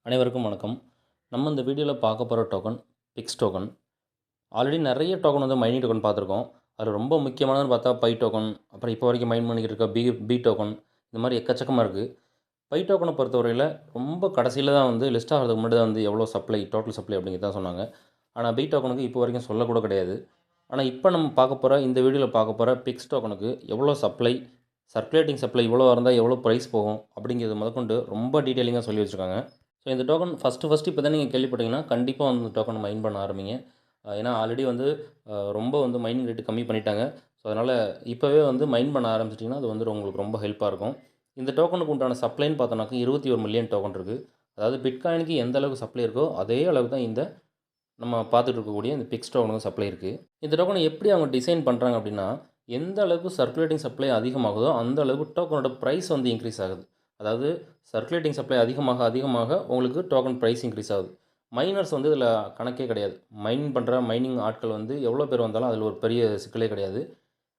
அனைவருக்கும் வணக்கம். நம்ம இந்த வீடியோவில் பார்க்க போகிற டோக்கன் பிக்ஸ் டோக்கன். ஆல்ரெடி நிறைய டோக்கன் வந்து மைனிங் டோக்கன் பார்த்துருக்கோம். அதில் ரொம்ப முக்கியமானதுன்னு பார்த்தா பை டோக்கன், அப்புறம் இப்போ வரைக்கும் மைன் பண்ணிக்கிட்டு இருக்க பி டோக்கன், இந்த மாதிரி எக்கச்சக்கமாக இருக்குது. பை டோக்கனை பொறுத்தவரையில் ரொம்ப கடைசியில் தான் வந்து லிஸ்ட் ஆகிறதுக்கு முன்னாடி தான் வந்து எவ்வளோ சப்ளை, டோட்டல் சப்ளை அப்படிங்கிறது தான் சொன்னாங்க. ஆனால் பி டோக்கனுக்கு இப்போ வரைக்கும் சொல்லக்கூட கிடையாது. ஆனால் இப்போ நம்ம பார்க்க போகிற இந்த வீடியோவில் பார்க்க போகிற பிக்ஸ் டோக்கனுக்கு எவ்வளோ சப்ளை, சர்க்குலேட்டிங் சப்ளை இவ்வளோ இருந்தால் எவ்வளோ ப்ரைஸ் போகும் அப்படிங்கிறது முதற்கொண்டு ரொம்ப டீட்டெயிலிங்காக சொல்லி வச்சுருக்காங்க. ஸோ இந்த டோக்கன் ஃபஸ்ட்டு இப்போ தான் நீங்கள் கேள்விப்பட்டீங்கன்னா கண்டிப்பாக வந்து டோக்கன் மைன் பண்ண ஆரம்பிங்க. ஏன்னா ஆல்ரெடி வந்து ரொம்ப வந்து மைனிங் ரேட்டு கம்மி பண்ணிட்டாங்க. ஸோ அதனால் இப்போவே வந்து மைன் பண்ண ஆரம்பிச்சிட்டிங்கன்னா அது வந்து உங்களுக்கு ரொம்ப ஹெல்ப்பாக இருக்கும். இந்த டோக்கனுக்கு உண்டான சப்ளைன்னு பார்த்தோன்னாக்கா 21 மில்லியன் டோக்கன் இருக்குது. அதாவது பிட்காயினுக்கு எந்த அளவுக்கு சப்ளை இருக்கோ அதே அளவுக்கு தான் இந்த நம்ம பார்த்துட்டு இருக்கக்கூடிய இந்த பிக்ஸ் டோக்கனுக்கு சப்ளை இருக்குது. இந்த டோக்கனை எப்படி அவங்க டிசைன் பண்ணுறாங்க அப்படின்னா, எந்த அளவுக்கு சர்க்குலேட்டிங் சப்ளை அதிகமாகுதோ அந்த அளவுக்கு டோக்கனோட ப்ரைஸ் வந்து இன்க்ரீஸ் ஆகுது. அதாவது சர்க்குலேட்டிங் சப்ளை அதிகமாக அதிகமாக உங்களுக்கு டோக்கன் ப்ரைஸ் இன்க்ரீஸ் ஆகுது. மைனர்ஸ் வந்து இதில் கணக்கே கிடையாது. மைனிங் ஆட்கள் வந்து எவ்வளோ பேர் வந்தாலும் அதில் ஒரு பெரிய சிக்கலே கிடையாது.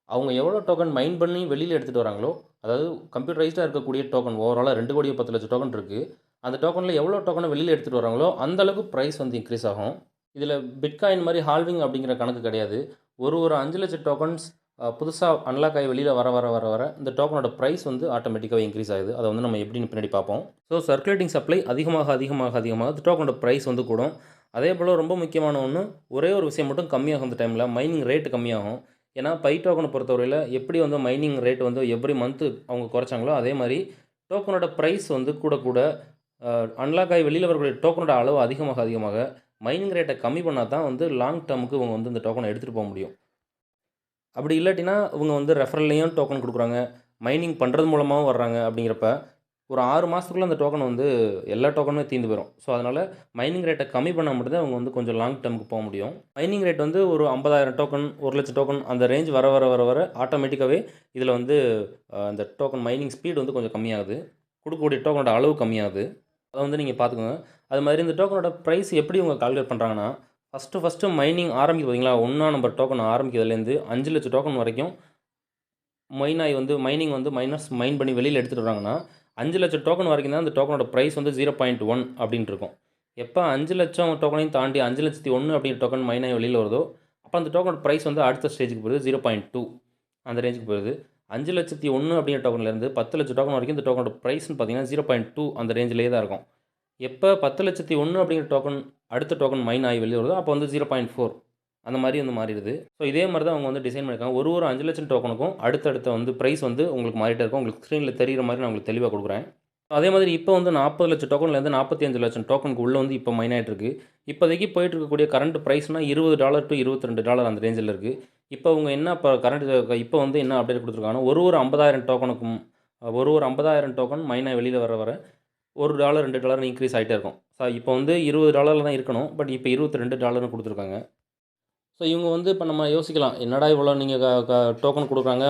அவங்க எவ்வளோ டோக்கன் மைன் பண்ணி வெளியில் எடுத்துகிட்டு வராங்களோ, அதாவது கம்ப்யூட்டரைஸ்டாக இருக்கக்கூடிய டோக்கன் ஓவராலாக 2,10,00,000 டோக்கன் இருக்குது. அந்த டோக்கனில் எவ்வளோ டோக்கனை வெளியில் எடுத்துகிட்டு வராங்களோ அந்தளவுக்கு ப்ரைஸ் வந்து இன்க்ரீஸ் ஆகும். இதில் பிட்காயின் மாதிரி ஹால்விங் அப்படிங்கிற கணக்கு கிடையாது. ஒரு 5,00,000 டோக்கன்ஸ் புதுசாக அன்லாக் ஆகி வெளியில் வர வர வர வர இந்த டோக்கனோட ப்ரைஸ் வந்து ஆட்டோமேட்டிக்காக இன்க்ரீஸ் ஆகுது. அதை வந்து நம்ம எப்படின்னு பின்னாடி பார்ப்போம். ஸோ சர்க்குலேட்டிங் சப்ளை அதிகமாக அதிகமாக அதிகமாக இந்த டோக்கனோட ப்ரைஸ் வந்து கூடும். அதே போல் ரொம்ப முக்கியமான ஒன்று, ஒரே ஒரு விஷயம் மட்டும் கம்மியாகும். இந்த டைமில் மைனிங் ரேட்டு கம்மியாகும். ஏன்னா பை டோக்கனை பொறுத்தவரையில் எப்படி வந்து மைனிங் ரேட் வந்து எவ்ரி மந்த்து அவங்க குறைச்சாங்களோ அதே மாதிரி டோக்கனோட ப்ரைஸ் வந்து கூட கூட அன்லாக் ஆகி வெளியில் வரக்கூடிய டோக்கனோட அளவு அதிகமாக அதிகமாக மைனிங் ரேட்டை கம்மி பண்ணால் தான் வந்து லாங் டேர்முக்கு இவங்க வந்து இந்த டோக்கனை எடுத்துகிட்டு போக முடியும். அப்படி இல்லாட்டினா இவங்க வந்து ரெஃபரல்லையும் டோக்கன் கொடுக்குறாங்க, மைனிங் பண்ணுறது மூலமாகவும் வர்றாங்க. அப்படிங்கிறப்ப ஒரு 6 மாதத்துக்குள்ளே அந்த டோக்கன் வந்து எல்லா டோக்கனுமே தீர்ந்து போயிடும். ஸோ அதனால் மைனிங் ரேட்டை கம்மி பண்ணால் மட்டும்தான் அவங்க வந்து கொஞ்சம் லாங் டேர்முக்கு போக முடியும். மைனிங் ரேட் வந்து ஒரு 50,000 டோக்கன், 1,00,000 டோக்கன் அந்த ரேஞ்ச் வர வர வர வர ஆட்டோமேட்டிக்காகவே இதில் வந்து அந்த டோக்கன் மைனிங் ஸ்பீடு வந்து கொஞ்சம் கம்மியாகுது. கொடுக்கக்கூடிய டோக்கனோட அளவு கம்மியாகுது. அதை வந்து நீங்கள் பார்த்துக்கோங்க. அது மாதிரி இந்த டோக்கனோட ப்ரைஸ் எப்படி இவங்க கால்குலேட் பண்ணுறாங்கன்னா, ஃபஸ்ட்டு மைனிங் ஆரம்பிக்குது பார்த்தீங்களா, 1 நம்பர் டோக்கன் ஆரம்பிக்கிறதுலேருந்து 5,00,000 டோக்கன் வரைக்கும் மைனிங் வந்து மைனர்ஸ் மைன் பண்ணி வெளியில் எடுத்துகிட்டு வராங்கன்னா, 5,00,000 டோக்கன் வரைக்கும் தான் அந்த டோக்கனோட ப்ரைஸ் வந்து 0.1 அப்படின்ட்டு இருக்கும். எப்போ 5,00,000 டோக்கனையும் தாண்டி 5,01,000 அப்படிங்கிற டோக்கன் மைன் ஆகி வெளியில் வருதோ, அப்போ அந்த டோக்கனோட ப்ரைஸ் வந்து அடுத்த ஸ்டேஜுக்கு போகுது, 0.2 அந்த ரேஞ்சுக்கு போகுது. 5,01,000 அப்படிங்கிற டோக்கன்லேருந்து 10,00,000 டோக்கன் வரைக்கும் இந்த டோக்கனோட ப்ரைஸ்னு பார்த்தீங்கன்னா 0.2 அந்த ரேஞ்சிலேயே தான் இருக்கும். எப்போ 10,01,000 அப்படிங்கிற டோக்கன் அடுத்த டோக்கன் மைன் ஆகி வெளியே வருதோ அப்போ வந்து 0.4 அந்த மாதிரி வந்து மாறிடுது. ஸோ இதே மாதிரி தான் அவங்க வந்து டிசைன் பண்ணியிருக்காங்க. ஒரு 5,00,000 டோக்கனுக்கும் அடுத்தடுத்த வந்து ப்ரைஸ் வந்து உங்களுக்கு மாறிட்டே இருக்கும். உங்களுக்கு ஸ்க்ரீனில் தெரிகிற மாதிரி நான் உங்களுக்கு தெளிவாக கொடுக்குறேன். அதே மாதிரி இப்போ வந்து 40,00,000 டோக்கன்லேருந்து 45,00,000 டோக்கனுக்கு உள்ளே வந்து இப்போ மைன் ஆகிட்டு இருக்குது. இப்போதைக்கு போயிட்டு இருக்கக்கூடிய கரண்ட் ப்ரைஸ்னால் $20 to $22 அந்த ரேஞ்சில் இருக்குது. இப்போ அவங்க என்ன இப்போ வந்து என்ன அப்டேட் கொடுத்துருக்காங்கன்னா, ஒரு 50,000 டோக்கனுக்கும் ஒரு 50,000 டோக்கன் மைனாக வெளியில் வர வர $1 $2 இன்க்ரீஸ் ஆகிட்டே இருக்கும். ஸோ இப்போ வந்து $20 தான் இருக்கணும். பட் இப்போ $22 கொடுத்துருக்காங்க. ஸோ இவங்க வந்து இப்போ நம்ம யோசிக்கலாம், என்னடா இவ்வளோ நீங்கள் டோக்கன் கொடுக்குறாங்க,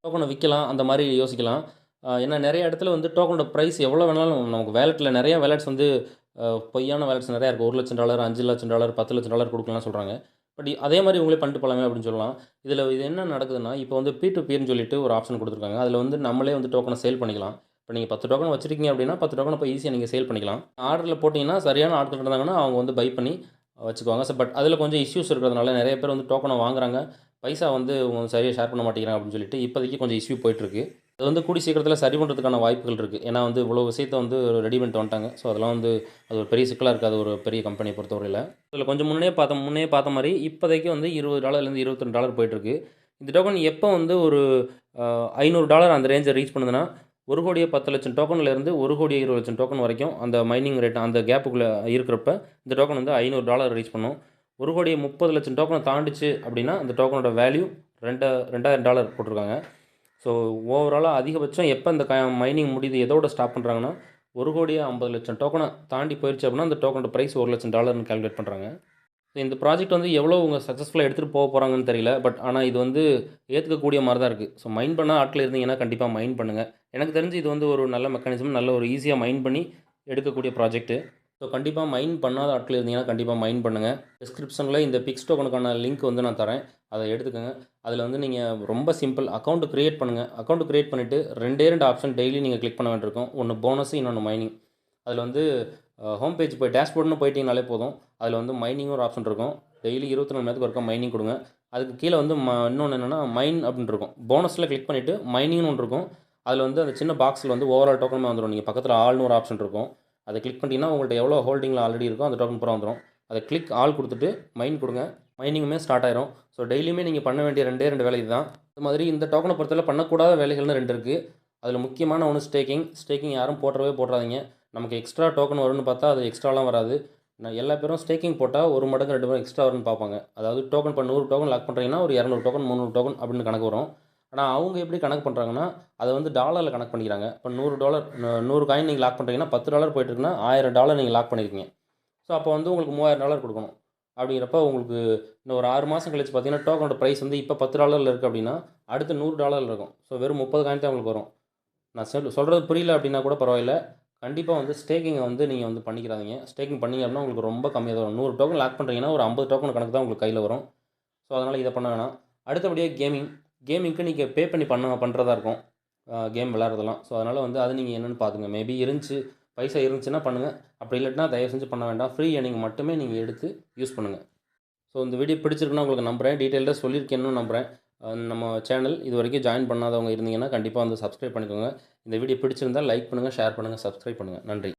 டோக்கனை விற்கலாம் அந்த மாதிரி யோசிக்கலாம். ஏன்னா நிறைய இடத்துல வந்து டோக்கனோட ப்ரைஸ் எவ்வளோ வேணாலும் நமக்கு வேலெட்டில் நிறையா வேலெட்ஸ் வந்து பொய்யான வேலெட்ஸ் நிறையா இருக்குது. $1,00,000 $5,00,000 $10,00,000 கொடுக்கலாம் சொல்கிறாங்க. பட் அதே மாதிரி இவங்களே பண்ணிட்டு போகலாமே அப்படின்னு சொல்லலாம். இது என்ன நடக்குதுன்னா, இப்போ வந்து P2Pன்னு சொல்லிட்டு ஒரு ஆப்ஷன் கொடுத்துருக்காங்க. அதில் வந்து நம்மளே வந்து டோக்கனை சேல் பண்ணிக்கலாம். இப்போ நீங்கள் 10 டோக்கன் வச்சுருக்கீங்க அப்படின்னா 10 டோக்கனை இப்போ ஈஸியாக நீங்கள் சேல் பண்ணிக்கலாம். ஆர்டரில் போட்டிங்கன்னா சரியான ஆட்கள் இருந்தாங்கன்னா அவங்க வந்து பை பண்ணி வச்சுக்குவாங்க. பட் அதில் கொஞ்சம் இஷ்யூஸ் இருக்கிறதுனால நிறைய பேர் வந்து டோக்கனை வாங்குறாங்க, பைசா வந்து சரியாக ஷேர் பண்ண மாட்டேங்கிறாங்க அப்படின்னு சொல்லிட்டு இப்போதைக்கு கொஞ்சம் இஷ்யூ போயிட்டுருக்கு. அது வந்து கூடி சீக்கிரத்தில் சரி பண்ணுறதுக்கான வாய்ப்புகள் இருக்குது. ஏன்னா வந்து இவ்வளோ விஷயத்தை வந்து ரெடி பண்ணிட்டு வந்துட்டாங்க. ஸோ அதெல்லாம் வந்து அது ஒரு பெரிய சிக்கலாக இருக்காது ஒரு பெரிய கம்பெனியை பொறுத்தவரையில். இதில் கொஞ்சம் முன்னே பார்த்த மாதிரி இப்போதைக்கு வந்து $20 $22 போயிட்டுருக்கு. இந்த டோக்கன் எப்போ வந்து ஒரு $500 அந்த ரேஞ்சை ரீச் பண்ணுதுன்னா, 1,10,00,000 டோக்கன்லேருந்து 1,20,00,000 டோக்கன் வரைக்கும் அந்த மைனிங் ரேட் அந்த கேப்புக்குள்ளே இருக்கிறப்ப இந்த டோக்கன் வந்து $500 ரீச் பண்ணும். 1,30,00,000 டோக்கனை தாண்டிச்சு அப்படின்னா அந்த டோக்கனோட வேல்யூ $2,000 போட்டிருக்காங்க. ஸோ ஓவராலாக அதிகபட்சம் எப்போ இந்த மைனிங் முடியுது எதோட ஸ்டாப் பண்ணுறாங்கன்னா, 1,50,00,000 டோக்கனை தாண்டி போயிடுச்சு அப்படின்னா அந்த டோக்கனோட ப்ரைஸ் $1,00,000 கால்குலேட் பண்ணுறாங்க. ஸோ இந்த ப்ராஜெக்ட் வந்து எவ்வளோ அவங்க சக்ஸஸ்ஃபுல்லாக எடுத்துகிட்டு போக போகிறாங்கன்னு தெரியல. பட் ஆனால் இது வந்து ஏற்றுக்கக்கூடிய மாதிரி தான் இருக்குது. ஸோ மைன் பண்ண ஆட்கள் இருந்தீங்கன்னா கண்டிப்பாக மைன் பண்ணுங்கள். எனக்கு தெரிஞ்சு இது வந்து ஒரு நல்ல மெக்கானிசம், நல்ல ஒரு ஈஸியாக மைன் பண்ணி எடுக்கக்கூடிய ப்ராஜெக்ட்டு. ஸோ கண்டிப்பாக மைன் பண்ணாத ஆட்கள் இருந்தீங்கன்னா கண்டிப்பாக மைன் பண்ணுங்கள். டிஸ்கிரிப்ஷனில் இந்த பிக்ஸ் டோக்கனுக்கான லிங்க் வந்து நான் தரேன், அதை எடுத்துக்கோங்க. அதில் வந்து நீங்கள் ரொம்ப சிம்பிள் அக்கௌண்ட் க்ரியேட் பண்ணுங்கள். அக்கௌண்ட் க்ரியேட் பண்ணிவிட்டு 2 ஆப்ஷன் டெய்லி நீங்கள் கிளிக் பண்ண வேண்டியிருக்கும். ஒன்று போனஸ், இன்னொன்று மைனிங். அதில் வந்து ஹோம் பேஜ் போய் டேஷ்போர்ட்னு போயிட்டீங்கனாலே போதும். அதில் வந்து மைனிங்கும் ஒரு ஆப்ஷன் இருக்கும். டெய்லி 24 மணி நேரத்துக்கு ஒருக்கா மைனிங் கொடுங்க. அதுக்கு கீழே வந்து இன்னொன்று என்னென்னா மைன் அப்படின்னு இருக்கும். போனஸில் கிளிக் பண்ணிவிட்டு மைனிங்னு ஒன்று இருக்கும். அதில் வந்து அந்த சின்ன பாக்ஸில் வந்து ஓவரால் டோக்கனுமே வந்துடும். நீங்கள் பக்கத்தில் ஆல்னு ஒரு ஆப்ஷன் இருக்கும். அதை கிளிக் பண்ணிட்டீங்கன்னா உங்கள்கிட்ட எவ்வளோ ஹோல்டிங்கில் ஆல்ரெடி இருக்கோ அந்த டோக்கன் பூரா வந்துடும். அதை கிளிக் ஆல் கொடுத்துட்டு மைன் கொடுங்க. மைனிங்குமே ஸ்டார்ட் ஆயிரும். ஸோ டெய்லியுமே நீங்கள் பண்ண வேண்டிய 2 வேலை தான். அது மாதிரி இந்த டோக்கனை பொறுத்தவரை பண்ணக்கூடாத வேலைகள்னு 2 இருக்குது. அதில் முக்கியமான ஒன்று ஸ்டேக்கிங் யாரும் போட்டுறாதீங்க. நமக்கு எக்ஸ்ட்ரா டோக்கன் வரும்னு பார்த்தா அது எக்ஸ்ட்ராலாம் வராது. நான் எல்லா பேரும் ஸ்டேக்கிங் போட்டால் 1 மடங்கு 2 மடங்கு எக்ஸ்ட்ரா வரும்னு பார்ப்பாங்க. அதாவது டோக்கன் இப்போ 100 டோக்கன் லாக் பண்ணுறீங்கன்னா ஒரு 200 டோக்கன் 300 டோக்கன் அப்படின்னு கணக்கு வரும். ஆனால் அவங்க எப்படி கணக்கு பண்ணுறாங்கன்னா அதை வந்து டாலரில் கணக்கு பண்ணிக்கிறாங்க. இப்போ $100 காயின் நீங்கள் லாக் பண்ணுறீங்கன்னா $10 போயிட்டு இருக்குன்னா $1000 நீங்கள் லாக் பண்ணியிருக்கீங்க. ஸோ அப்போ வந்து உங்களுக்கு $3000 கொடுக்கணும். அப்படிங்கிறப்ப உங்களுக்கு இன்னும் ஒரு 6 மாதம் கழிச்சு பார்த்தீங்கன்னா டோக்கனோட ப்ரைஸ் வந்து இப்போ $10 இருக்குது அப்படின்னா அடுத்து $100 இருக்கும். ஸோ வெறும் 30 காயின் தான் உங்களுக்கு வரும். நான் சொல்கிறது புரியல அப்படின்னா கூட பரவாயில்ல. கண்டிப்பாக வந்து ஸ்டேக்கிங்கை வந்து நீங்கள் வந்து பண்ணிக்கிறாதீங்க. ஸ்டேக்கிங் பண்ணிங்க அப்படின்னா உங்களுக்கு ரொம்ப கம்மியாக தான் வரும். 100 டோக்கன் லாக் பண்ணுறீங்கன்னா ஒரு 50 டோக்கன் கணக்கு தான் உங்களுக்கு கையில் வரும். ஸோ அதனால் இதை பண்ண வேணாம். அடுத்தபடியாக கேமிங்க்கு நீங்கள் பே பண்ணி பண்ணுறதா இருக்கும். கேம் விளையாடுறதெல்லாம். ஸோ அதனால் வந்து அது நீங்கள் என்னென்னு பார்த்துங்க. மேபி பைசா இருந்துச்சுன்னா பண்ணுங்கள். அப்படி இல்லாட்டினா தயவு செஞ்சு பண்ண வேண்டாம். ஃப்ரீ ஏர்னிங் மட்டுமே நீங்கள் எடுத்து யூஸ் பண்ணுங்கள். ஸோ இந்த வீடியோ பிடிச்சிருக்குன்னா உங்களுக்கு நம்புகிறேன். டீட்டெயிலாக சொல்லியிருக்கேன்னு நம்புகிறேன். நம்ம சேனல் இது வரைக்கும் ஜாயின் பண்ணாதவங்க இருந்தீங்கன்னா கண்டிப்பாக வந்து சப்ஸ்கிரைப் பண்ணிக்கோங்க. இந்த வீடியோ பிடிச்சிருந்தால் லைக் பண்ணுங்கள், ஷேர் பண்ணுங்கள், சப்ஸ்கிரைப் பண்ணுங்கள். நன்றி.